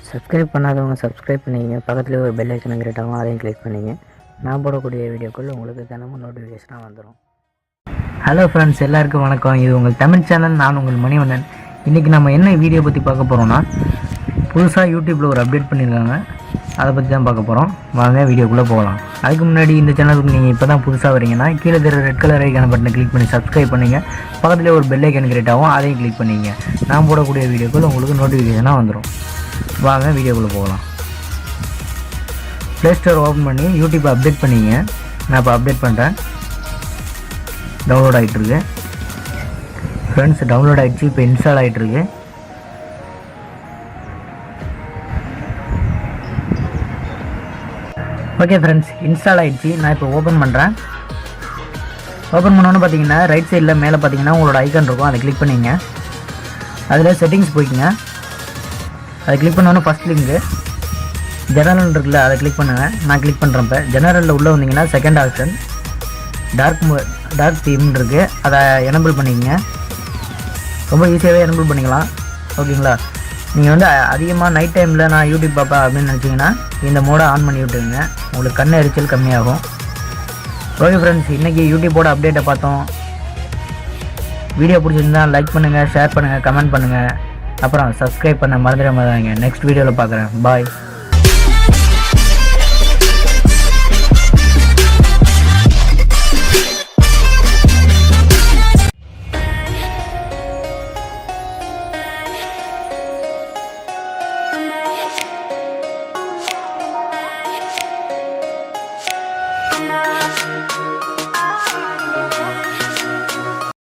Subscribe பண்ணாதவங்க subscribe பண்ணிங்க, பக்கத்துலேயே ஒரு பெல் ஐக்கன் கிரியேட் ஆகும், அதையும் கிளிக் பண்ணிங்க. நான் போடக்கூடிய வீடியோக்கள் உங்களுக்கு தினமும் நோட்டிஃபிகேஷனாக வந்துடும். ஹலோ ஃப்ரெண்ட்ஸ், எல்லாருக்கும் வணக்கம். இது உங்கள் தமிழ் சேனல். நான் உங்கள் மணிவண்ணன். இன்றைக்கி நம்ம என்ன வீடியோ பற்றி பார்க்க போகிறோன்னா, புதுசாக யூடியூப்பில் ஒரு அப்டேட் பண்ணியிருக்காங்க, அதை பற்றி தான் பார்க்க போகிறோம். வாங்க வீடியோக்குள்ளே போகலாம். அதுக்கு முன்னாடி இந்த சேனலுக்கு நீங்கள் இப்போ தான் புதுசாக வரீங்கன்னா கீழே இருக்கிற ரெட் கலர் ஐக்கான பட்டனை கிளிக் பண்ணி சப்ஸ்கிரைப் பண்ணிங்க. பக்கத்துலேயே ஒரு பெல் ஐக்கன் கிரியேட் ஆகும், அதையும் கிளிக் பண்ணிங்க. நான் போடக்கூடிய வீடியோக்கள் உங்களுக்கு நோட்டிஃபிகேஷனாக வந்துடும். வாங்க வீடியோக்குள்ளே போகலாம். ப்ளே ஸ்டோர் ஓப்பன் பண்ணி யூடியூப்பை அப்டேட் பண்ணிங்க. நான் இப்போ அப்டேட் பண்ணுறேன். டவுன்லோட் ஆகிட்டுருக்கு ஃப்ரெண்ட்ஸ். டவுன்லோட் ஆகிடுச்சு, இப்போ இன்ஸ்டால் ஆகிட்டுருக்கு. ஓகே ஃப்ரெண்ட்ஸ், இன்ஸ்டால் ஆகிடுச்சு. நான் இப்போ ஓப்பன் பண்ணுறேன். ஓப்பன் பண்ணோன்னு பார்த்தீங்கன்னா ரைட் சைடில் மேலே பார்த்தீங்கன்னா உங்களோட ஐக்கான் இருக்கும், அதை கிளிக் பண்ணிங்க. அதில் செட்டிங்ஸ் போய்க்குங்க. அதை கிளிக் பண்ணோன்னே ஃபஸ்ட் லிங்க்கு ஜெனரல் இருக்குல்ல, அதை கிளிக் பண்ணுங்கள். நான் கிளிக் பண்ணுறேன். இப்போ ஜெனரலில் உள்ளே வந்தீங்கன்னா செகண்ட் ஆப்ஷன் டார்க் தீம்னு இருக்குது, அதை எனபிள் பண்ணிக்கங்க. ரொம்ப ஈஸியாகவே எனபிள் பண்ணிக்கலாம். ஓகேங்களா? நீங்கள் வந்து அதிகமாக நைட் டைமில் நான் யூடியூப் பார்ப்பேன் அப்படின்னு நினச்சிங்கன்னா இந்த மோடை ஆன் பண்ணி விட்டுருங்க, உங்களுக்கு கண் எரிச்சல் கம்மியாகும். ஓகே ஃப்ரெண்ட்ஸ், இன்றைக்கி யூடியூப்போட அப்டேட்டை பார்த்தோம். வீடியோ பிடிச்சிருந்தால் லைக் பண்ணுங்கள், ஷேர் பண்ணுங்கள், கமெண்ட் பண்ணுங்கள். அப்புறம் சப்ஸ்கிரைப் பண்ண மறந்துடாம. நெக்ஸ்ட் வீடியோவில் பார்க்குறேன். பாய்.